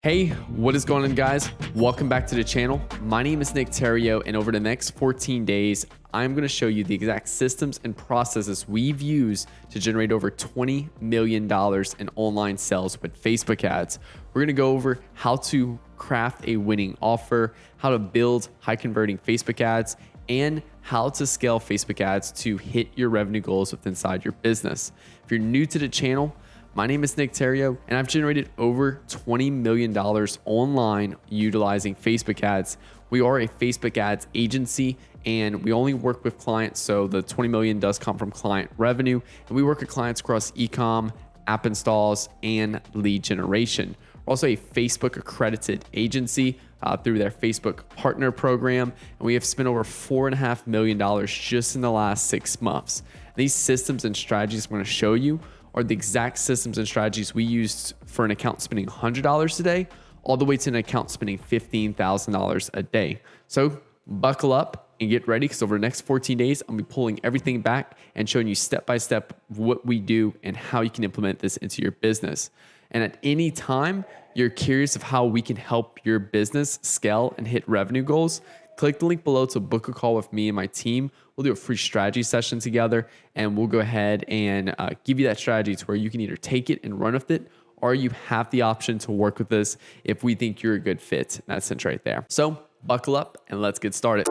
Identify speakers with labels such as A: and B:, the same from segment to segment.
A: Hey, what is going on, guys? Welcome back to the channel. My name is Nick Theriot, and over the next 14 days, I'm going to show you the exact systems and processes we've used to generate over $20 million in online sales with Facebook ads. We're going to go over how to craft a winning offer, how to build high converting Facebook ads, and how to scale Facebook ads to hit your revenue goals within inside your business. If you're new to the channel, my name is Nick Theriot, and I've generated over $20 million online utilizing Facebook ads. We are a Facebook ads agency, and we only work with clients, so the $20 million does come from client revenue. And we work with clients across e-com, app installs, and lead generation. We're also a Facebook accredited agency through their Facebook partner program, and we have spent over $4.5 million just in the last 6 months. These systems and strategies I'm going to show you are the exact systems and strategies we used for an account spending $100 a day, all the way to an account spending $15,000 a day. So buckle up and get ready, because over the next 14 days, I'll be pulling everything back and showing you step by step what we do and how you can implement this into your business. And at any time you're curious of how we can help your business scale and hit revenue goals, click the link below to book a call with me and my team. We'll do a free strategy session together, and we'll go ahead and give you that strategy to where you can either take it and run with it, or you have the option to work with us if we think you're a good fit. That's it right there. So buckle up and let's get started.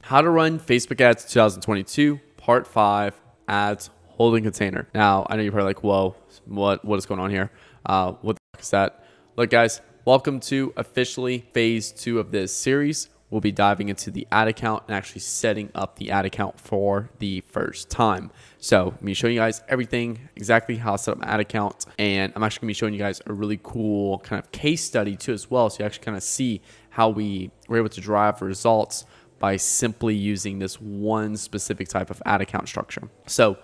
A: How to run Facebook ads 2022, part 5, ads holding container. Now, I know you're probably like, whoa, what is going on here? What the fuck is that? Look, guys, welcome to officially phase 2 of this series. We'll be diving into the ad account and actually setting up the ad account for the first time. So I'm going to be showing you guys everything, exactly how to set up an ad account. And I'm actually going to be showing you guys a really cool kind of case study too as well. So you actually kind of see how we were able to drive results by simply using this one specific type of ad account structure. So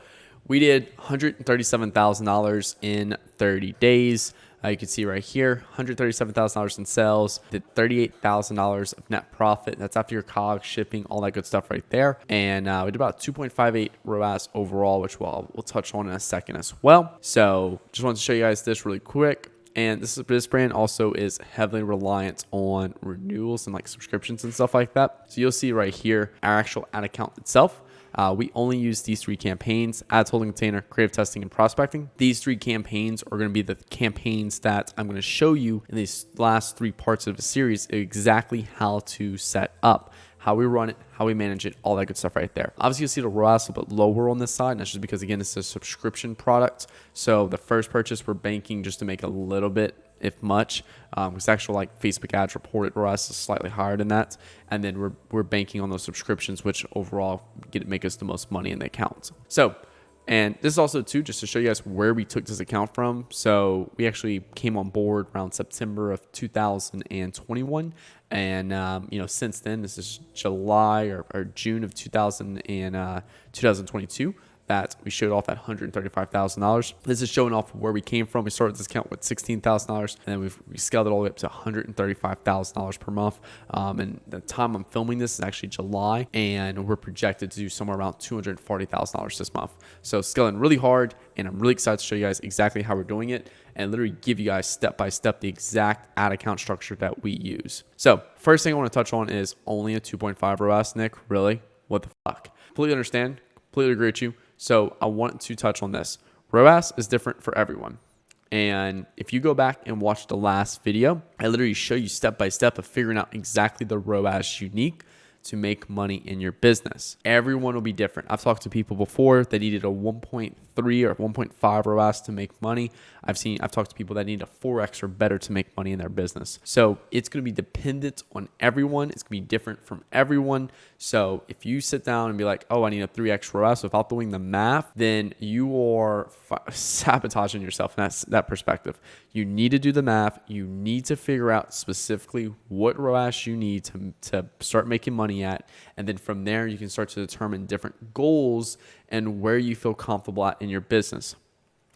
A: we did $137,000 in 30 days. You can see right here, $137,000 in sales, did $38,000 of net profit. That's after your COGS, shipping, all that good stuff right there. And we did about 2.58 ROAS overall, which we'll touch on in a second as well. So just wanted to show you guys this really quick. And this brand also is heavily reliant on renewals and like subscriptions and stuff like that. So you'll see right here, our actual ad account itself. We only use these 3 campaigns: ads holding container, creative testing, and prospecting. These 3 campaigns are going to be the campaigns that I'm going to show you in these last 3 parts of the series exactly how to set up, how we run it, how we manage it, all that good stuff right there. Obviously, you'll see the ROAS a little bit lower on this side, and that's just because, again, it's a subscription product. So the first purchase, we're banking just to make a little bit, if much, because actual like Facebook ads reported ROAS is slightly higher than that, and then we're banking on those subscriptions, which overall make us the most money in the account. So, and this is also too just to show you guys where we took this account from. So we actually came on board around September of 2021, and since then, this is July or June of 2022. That we showed off at $135,000. This is showing off where we came from. We started this account with $16,000, and then we scaled it all the way up to $135,000 per month. And the time I'm filming this is actually July, and we're projected to do somewhere around $240,000 this month. So scaling really hard, and I'm really excited to show you guys exactly how we're doing it and literally give you guys step by step the exact ad account structure that we use. So first thing I want to touch on is only a 2.5 ROAS. Nick, really? What the fuck? Completely understand. Completely agree with you. So I want to touch on this. ROAS is different for everyone. And if you go back and watch the last video, I literally show you step by step of figuring out exactly the ROAS unique to make money in your business. Everyone will be different. I've talked to people before that needed a 1.3 or 1.5 ROAS to make money. I've talked to people that need a 4x or better to make money in their business. So it's going to be dependent on everyone. It's going to be different from everyone. So if you sit down and be like, oh, I need a 3x ROAS without doing the math, then you are sabotaging yourself in that perspective. You need to do the math. You need to figure out specifically what ROAS you need to start making money at. And then from there, you can start to determine different goals and where you feel comfortable at in your business.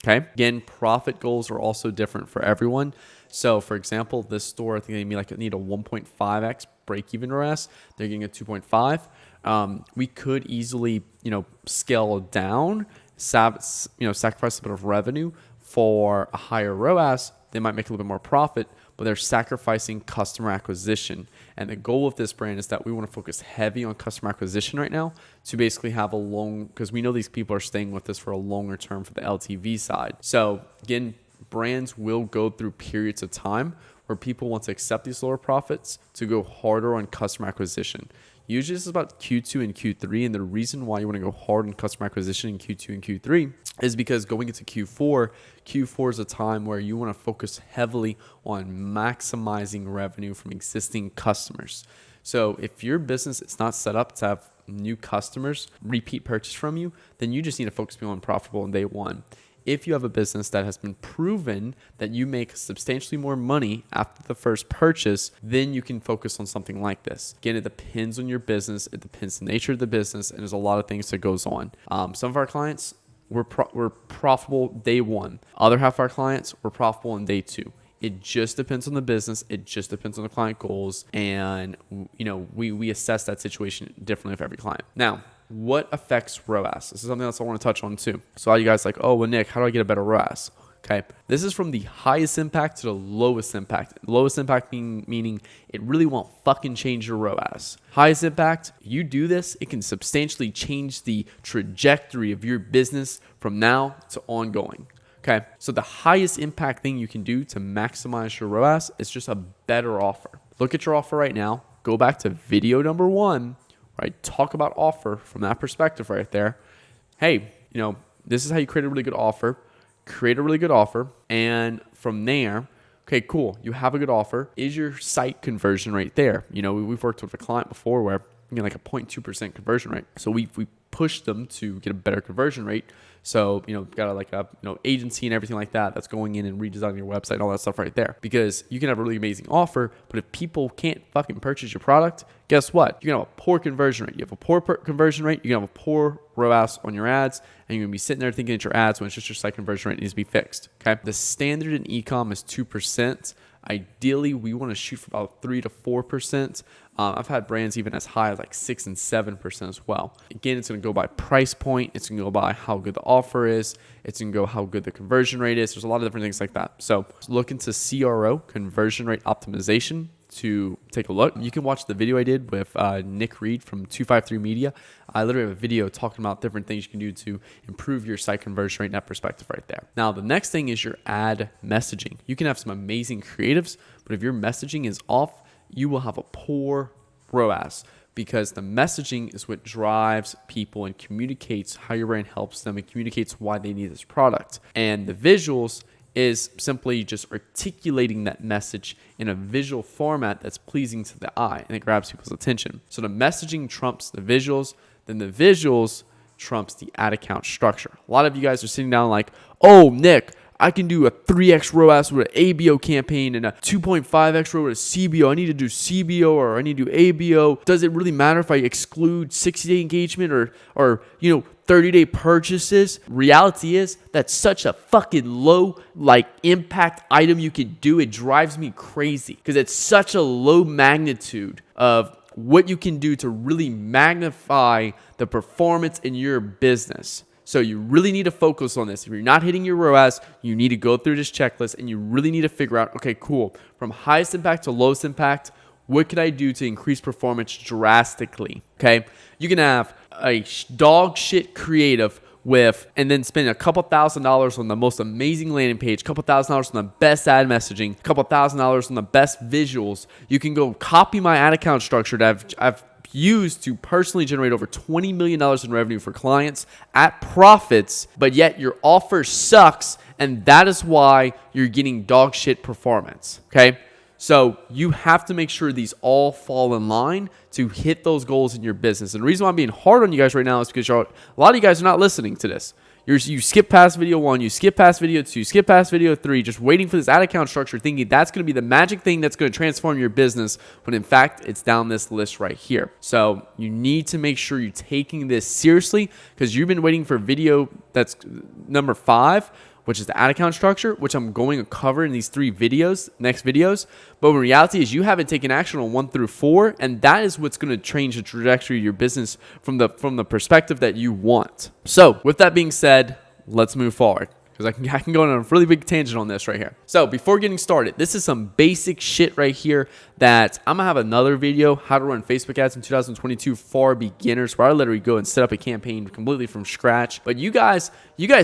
A: Okay. Again, profit goals are also different for everyone. So for example, this store, I think they need a 1.5x break-even ROAS. They're getting a 2.5. We could easily, scale down, sacrifice a bit of revenue for a higher ROAS, they might make a little bit more profit, but they're sacrificing customer acquisition. And the goal of this brand is that we want to focus heavy on customer acquisition right now to basically have a long, because we know these people are staying with us for a longer term for the LTV side. So again, brands will go through periods of time where people want to accept these lower profits to go harder on customer acquisition. Usually this is about Q2 and Q3, and the reason why you want to go hard on customer acquisition in Q2 and Q3 is because going into Q4 is a time where you want to focus heavily on maximizing revenue from existing customers. So if your business is not set up to have new customers repeat purchase from you, then you just need to focus on profitable on day one. If you have a business that has been proven that you make substantially more money after the first purchase, then you can focus on something like this. Again, it depends on your business. It depends on the nature of the business, and there's a lot of things that goes on. Some of our clients, we're profitable day one. Other half of our clients, we're profitable on day two. It just depends on the business. It just depends on the client goals. And, we assess that situation differently for every client. Now, what affects ROAS? This is something else I want to touch on too. So all you guys like, oh, well, Nick, how do I get a better ROAS? Okay. This is from the highest impact to the lowest impact. Lowest impact meaning it really won't fucking change your ROAS. Highest impact, you do this, it can substantially change the trajectory of your business from now to ongoing. Okay. So the highest impact thing you can do to maximize your ROAS is just a better offer. Look at your offer right now. Go back to video number 1. Right, talk about offer from that perspective right there. Hey, this is how you create a really good offer. Create a really good offer. And from there, okay, cool. You have a good offer. Is your site conversion rate there? We've worked with a client before where you get like a 0.2% conversion rate. So we pushed them to get a better conversion rate. So, got like a agency and everything like that that's going in and redesigning your website and all that stuff right there. Because you can have a really amazing offer, but if people can't fucking purchase your product, guess what? You're going to have a poor conversion rate. You have a poor conversion rate, you're going to have a poor ROAS on your ads, and you're going to be sitting there thinking it's your ads when it's just your site conversion rate needs to be fixed. Okay. The standard in e-com is 2%. Ideally, we want to shoot for about 3 to 4%. I've had brands even as high as like 6 and 7% as well. Again, it's going to go by price point. It's going to go by how good the offer is. It's going to go how good the conversion rate is. There's a lot of different things like that. So look into CRO, conversion rate optimization, to take a look. You can watch the video I did with Nick Reed from 253 Media. I literally have a video talking about different things you can do to improve your site conversion rate in that perspective right there. Now, the next thing is your ad messaging. You can have some amazing creatives, but if your messaging is off, you will have a poor ROAS, because the messaging is what drives people and communicates how your brand helps them and communicates why they need this product. And the visuals is simply just articulating that message in a visual format that's pleasing to the eye and it grabs people's attention. So the messaging trumps the visuals, then the visuals trumps the ad account structure. A lot of you guys are sitting down like, oh, Nick, I can do a 3x ROAS with an ABO campaign and a 2.5x ROAS with a CBO. I need to do CBO or I need to do ABO. Does it really matter if I exclude 60-day engagement or 30-day purchases? Reality is that's such a fucking low impact item you can do. It drives me crazy because it's such a low magnitude of what you can do to really magnify the performance in your business. So you really need to focus on this. If you're not hitting your ROAS, you need to go through this checklist and you really need to figure out, okay, cool. From highest impact to lowest impact, what could I do to increase performance drastically? Okay. You can have a dog shit creative and then spend a couple $1,000s on the most amazing landing page, couple $1,000s on the best ad messaging, couple $1,000s on the best visuals. You can go copy my ad account structure that I've used to personally generate over $20 million in revenue for clients at profits, but yet your offer sucks, and that is why you're getting dog shit performance. Okay. So you have to make sure these all fall in line to hit those goals in your business. And the reason why I'm being hard on you guys right now is because a lot of you guys are not listening to this. You skip past video 1, you skip past video 2, skip past video 3, just waiting for this ad account structure, thinking that's going to be the magic thing that's going to transform your business, when in fact, it's down this list right here. So you need to make sure you're taking this seriously, because you've been waiting for video that's number 5, which is the ad account structure, which I'm going to cover in these 3 next videos. But in reality is you haven't taken action on 1 through 4, and that is what's going to change the trajectory of your business from the perspective that you want. So with that being said, let's move forward, because because I can go on a really big tangent on this right here. So before getting started, this is some basic shit right here that I'm gonna have another video, how to run Facebook ads in 2022 for beginners, where I literally go and set up a campaign completely from scratch. But you guys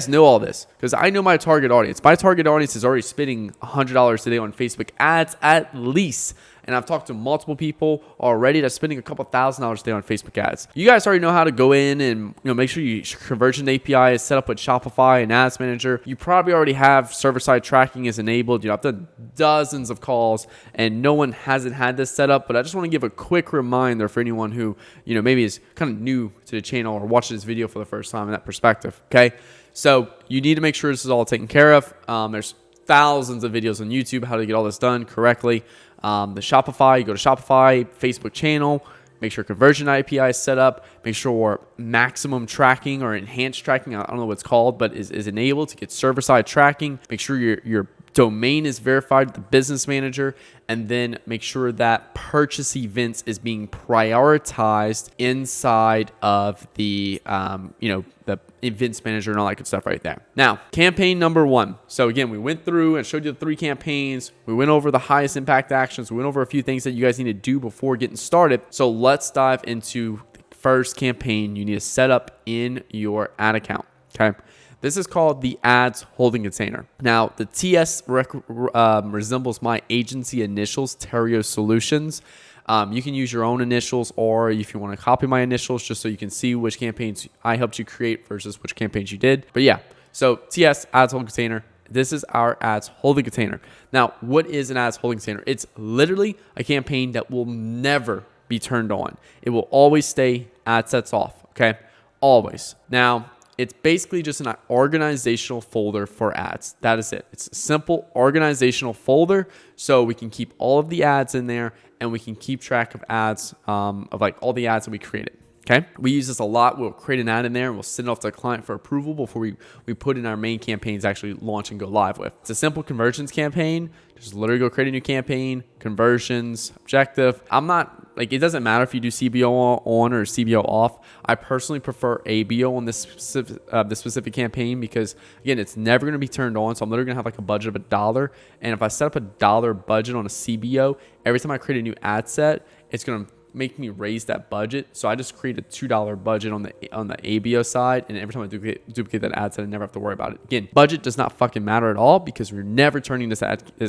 A: know all this because I know my target audience. My target audience is already spending $100 a day on Facebook ads at least. And I've talked to multiple people already that's spending a couple $1,000s a day on Facebook ads. You guys already know how to go in and make sure your conversion API is set up with Shopify and Ads Manager. You probably already have server-side tracking is enabled. I've done dozens of calls and no one hasn't had this set up. But I just want to give a quick reminder for anyone who maybe is kind of new to the channel or watching this video for the first time in that perspective. Okay, so you need to make sure this is all taken care of. There's thousands of videos on YouTube how to get all this done correctly. The Shopify, you go to Shopify, Facebook channel, make sure conversion API is set up, make sure maximum tracking or enhanced tracking, I don't know what it's called, but is enabled to get server-side tracking. Make sure your domain is verified with the business manager, and then make sure that purchase events is being prioritized inside of the the events manager and all that good stuff right there. Now, campaign number 1. So again, we went through and showed you the 3 campaigns. We went over the highest impact actions. We went over a few things that you guys need to do before getting started. So let's dive into the first campaign you need to set up in your ad account. Okay. This is called the ads holding container. Now, the TS resembles my agency initials, Theriot Solutions. You can use your own initials, or if you want to copy my initials just so you can see which campaigns I helped you create versus which campaigns you did. But yeah, so TS, ads holding container. This is our ads holding container. Now, what is an ads holding container? It's literally a campaign that will never be turned on. It will always stay ad sets off, okay? Always. Now, it's basically just an organizational folder for ads. That is it. It's a simple organizational folder so we can keep all of the ads in there and we can keep track of ads, of like all the ads that we created. Okay, we use this a lot. We'll create an ad in there and we'll send it off to the client for approval before we put in our main campaigns actually launch and go live with. It's a simple conversions campaign. Just literally go create a new campaign, conversions, objective. I'm not like, it doesn't matter if you do CBO on or CBO off. I personally prefer ABO on this specific campaign because again, it's never going to be turned on. So I'm literally going to have like a budget of $1. And if I set up a $1 budget on a CBO, every time I create a new ad set, it's going to make me raise that budget. So I just create a $2 budget on the ABO side, and every time I duplicate that ad set, I never have to worry about it. Again, budget does not fucking matter at all because we're never turning this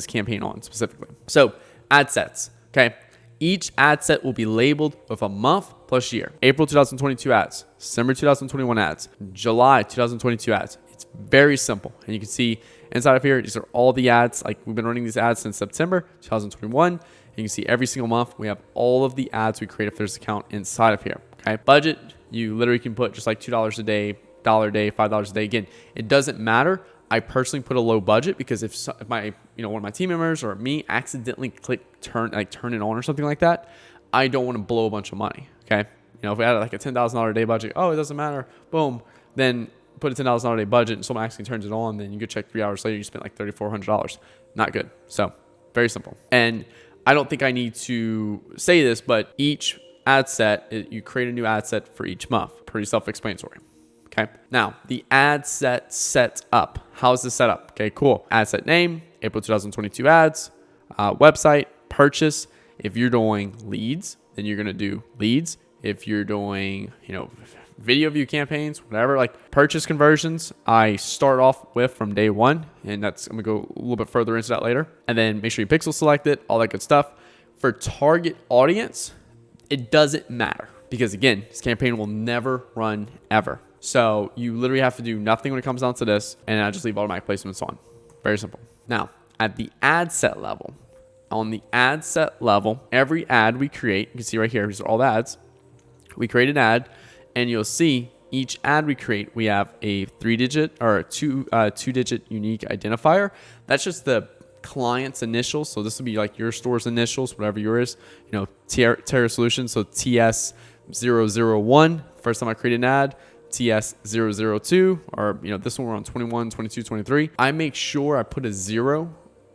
A: campaign on specifically. So ad sets, okay? Each ad set will be labeled with a month plus year. April 2022 ads, December 2021 ads, July 2022 ads. It's very simple, and you can see inside of here, these are all the ads. Like we've been running these ads since September 2021. You can see every single month we have all of the ads we create if there's an account inside of here. Okay, budget, you literally can put just like $2 a day, $1 a day, $5 a day. Again, it doesn't matter. I personally put a low budget because if my one of my team members or me accidentally click turn it on or something like that, I don't want to blow a bunch of money. Okay, if we had like a $10,000 a day budget, oh, it doesn't matter, boom, then put a $10,000 a day budget and someone actually turns it on, then you get checked 3 hours later, you spent like $3,400. Not good. So very simple. And I don't think I need to say this, but each ad set, you create a new ad set for each month. Pretty self-explanatory. Okay. Now, the ad set sets up. How is this set up? Okay, cool. Ad set name, April 2022 ads, website, purchase. If you're doing leads, then you're going to do leads. If you're doing, video view campaigns, whatever, like purchase conversions, I start off with from day 1, and I'm gonna go a little bit further into that later. And then make sure you pixel select it, all that good stuff. For target audience, it doesn't matter because again, this campaign will never run ever. So you literally have to do nothing when it comes down to this, and I just leave automatic placements on. Very simple. Now, at the ad set level, on the ad set level, every ad we create, you can see right here, these are all the ads. We create an ad, and you'll see each ad we create, we have a 3-digit or a two-digit unique identifier. That's just the client's initials. So this would be like your store's initials, whatever yours is. Theriot Solutions. So TS001. First time I create an ad. TS002, or this one we're on 21, 22, 23. I make sure I put a 0,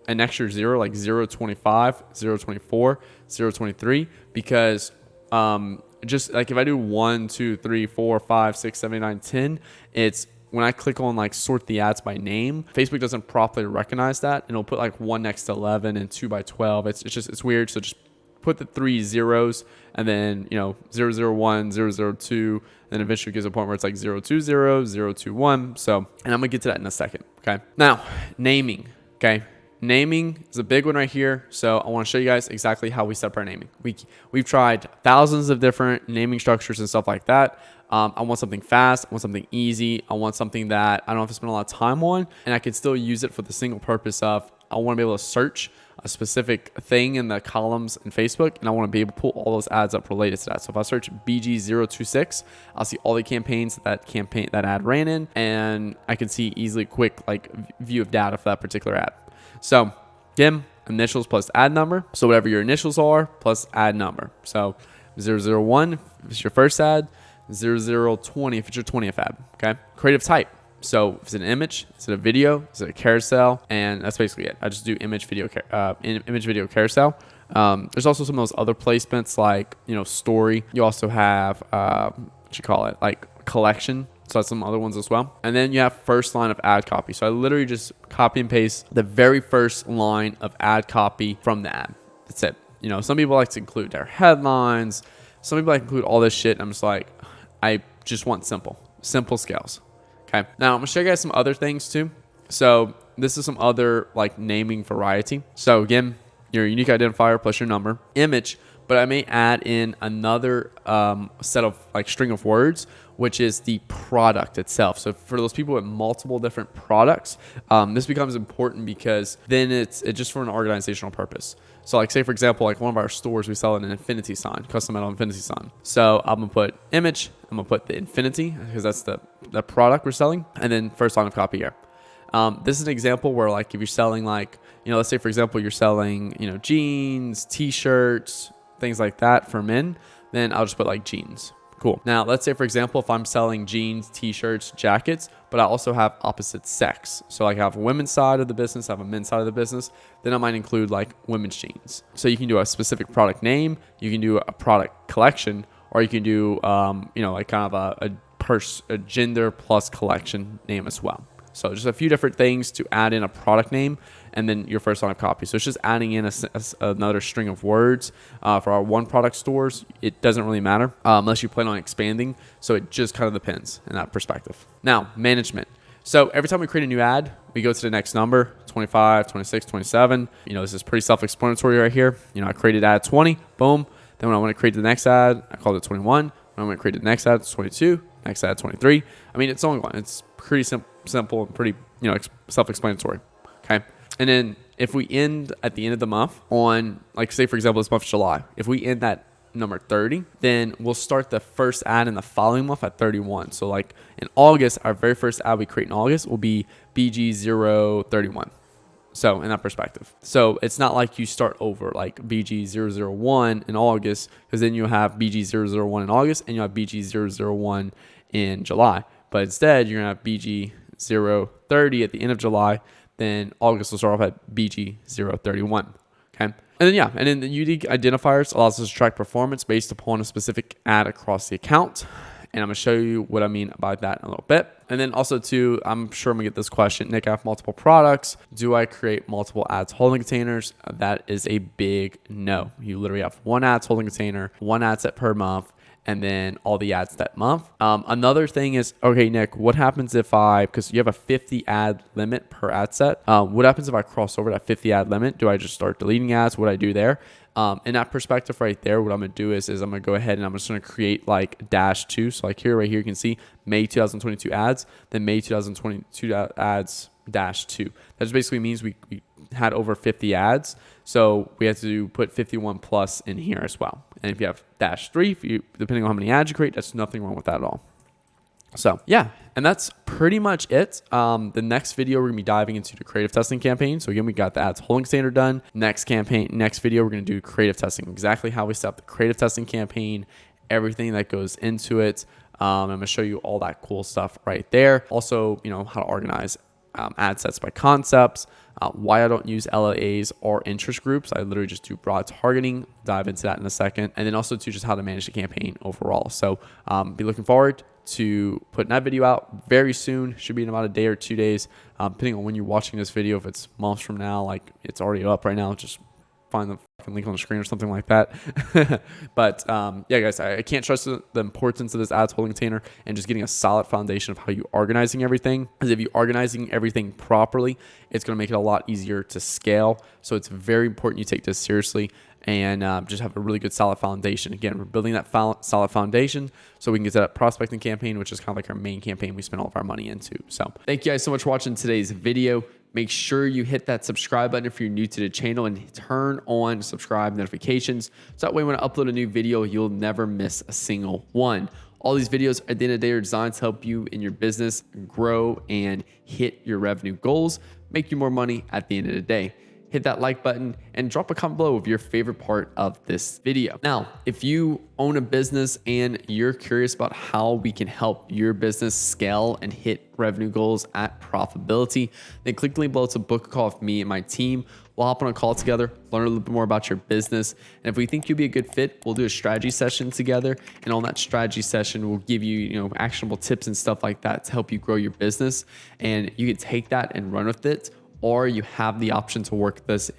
A: an extra 0, like 025, 024, 023, because just like if I do 1, 2, 3, 4, 5, 6, 7, 8, 9, 10, it's when I click on like sort the ads by name, Facebook doesn't properly recognize that, and it'll put like 1 next to 11 and 2 by 12. It's weird. So just put the 3 zeros and then, 001, 002, and then eventually gives a point where it's like 020, 021. So, and I'm gonna get to that in a second. Okay. Now, naming. Okay. Naming is a big one right here. So I want to show you guys exactly how we set up our naming. We've tried thousands of different naming structures and stuff like that. I want something fast. I want something easy. I want something that I don't have to spend a lot of time on, and I can still use it for the single purpose of I want to be able to search a specific thing in the columns in Facebook, and I want to be able to pull all those ads up related to that. So if I search BG026, I'll see all the campaigns that ad ran in, and I can see easily quick like view of data for that particular ad. So again, initials plus ad number. So whatever your initials are plus ad number. So 001 if it's your first ad, 0020 if it's your 20th ad. Okay. Creative type. So if it's an image, is it a video, is it a carousel? And that's basically it. I just do image video carousel. There's also some of those other placements like, story. You also have, like collection. So that's some other ones as well. And then you have first line of ad copy. So I literally just copy and paste the very first line of ad copy from the ad. That's it. Some people like to include their headlines. Some people like to include all this shit. I'm just like, I just want simple scales. Okay. Now I'm gonna show you guys some other things too. So this is some other like naming variety. So again, your unique identifier plus your number, image, but I may add in another set of like string of words, which is the product itself. So for those people with multiple different products, this becomes important because then it's just for an organizational purpose. So like say for example, like one of our stores, we sell an infinity sign, custom metal infinity sign. So I'm gonna put image, I'm gonna put the infinity because that's the product we're selling, and then first line of copy here. This is an example where like if you're selling like, let's say for example, you're selling, jeans, t-shirts, things like that for men, then I'll just put like jeans. Cool. Now, let's say, for example, if I'm selling jeans, t-shirts, jackets, but I also have opposite sex. So like I have a women's side of the business, I have a men's side of the business, then I might include like women's jeans. So you can do a specific product name, you can do a product collection, or you can do, like kind of a gender plus collection name as well. So just a few different things to add in a product name and then your first line of copy. So it's just adding in another string of words for our one product stores. It doesn't really matter unless you plan on expanding. So it just kind of depends in that perspective. Now, management. So every time we create a new ad, we go to the next number, 25, 26, 27. This is pretty self-explanatory right here. I created ad 20, boom. Then when I want to create the next ad, I call it 21. When I want to create the next ad, it's 22. Next ad, 23. I mean, it's only one. It's pretty simple and pretty, self-explanatory. Okay. And then if we end at the end of the month on, like, say, for example, this month, July, if we end at number 30, then we'll start the first ad in the following month at 31. So like in August, our very first ad we create in August will be BG031. So in that perspective. So it's not like you start over like BG001 in August, because then you have BG001 in August and you have BG001 in July. But instead, you're going to have BG030 at the end of July. Then August will start off at BG031. Okay. And then the unique identifiers allows us to track performance based upon a specific ad across the account. And I'm going to show you what I mean by that in a little bit. And then also too, I'm sure I'm going to get this question. Nick, I have multiple products. Do I create multiple ads holding containers? That is a big no. You literally have one ads holding container, one ad set per month, and then all the ads that month. Another thing is, okay, Nick, what happens if because you have a 50 ad limit per ad set. What happens if I cross over that 50 ad limit? Do I just start deleting ads? What do I do there? In that perspective right there, what I'm going to do is I'm going to go ahead and I'm just going to create like -2. So like right here, you can see May 2022 ads, then May 2022 ads -2. That just basically means we had over 50 ads. So we have to put 51 plus in here as well. And if you have -3, depending on how many ads you create, that's nothing wrong with that at all. So yeah, and that's pretty much it. The next video, we're gonna be diving into the creative testing campaign. So again, we got the ads holding standard done. Next video, we're gonna do creative testing, exactly how we set up the creative testing campaign, everything that goes into it. I'm gonna show you all that cool stuff right there. Also, how to organize ad sets by concepts, why I don't use LAAs or interest groups. I literally just do broad targeting, dive into that in a second. And then also too, just how to manage the campaign overall. So be looking forward to put that video out very soon. Should be in about a day or 2 days, depending on when you're watching this video. If it's months from now, like it's already up right now, just find the fucking link on the screen or something like that. But yeah, guys, I can't stress the importance of this ads holding container and just getting a solid foundation of how you're organizing everything. Because if you're organizing everything properly, it's going to make it a lot easier to scale. So it's very important you take this seriously and just have a really good solid foundation. Again, we're building that solid foundation so we can get to that prospecting campaign, which is kind of like our main campaign we spend all of our money into. So thank you guys so much for watching today's video. Make sure you hit that subscribe button if you're new to the channel and turn on subscribe notifications. So that way when I upload a new video, you'll never miss a single one. All these videos at the end of the day are designed to help you in your business grow and hit your revenue goals, make you more money at the end of the day. Hit that like button and drop a comment below of your favorite part of this video. Now, if you own a business and you're curious about how we can help your business scale and hit revenue goals at profitability, then click the link below to book a call with me and my team. We'll hop on a call together, learn a little bit more about your business. And if we think you'll be a good fit, we'll do a strategy session together. And on that strategy session, we'll give you, actionable tips and stuff like that to help you grow your business. And you can take that and run with it, or you have the option to work with us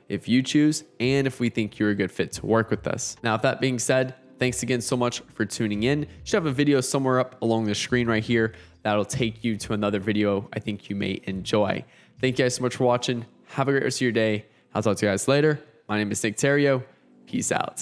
A: if you choose, and if we think you're a good fit to work with us. Now, with that being said, thanks again so much for tuning in. You should have a video somewhere up along the screen right here that'll take you to another video I think you may enjoy. Thank you guys so much for watching. Have a great rest of your day. I'll talk to you guys later. My name is Nick Theriot. Peace out.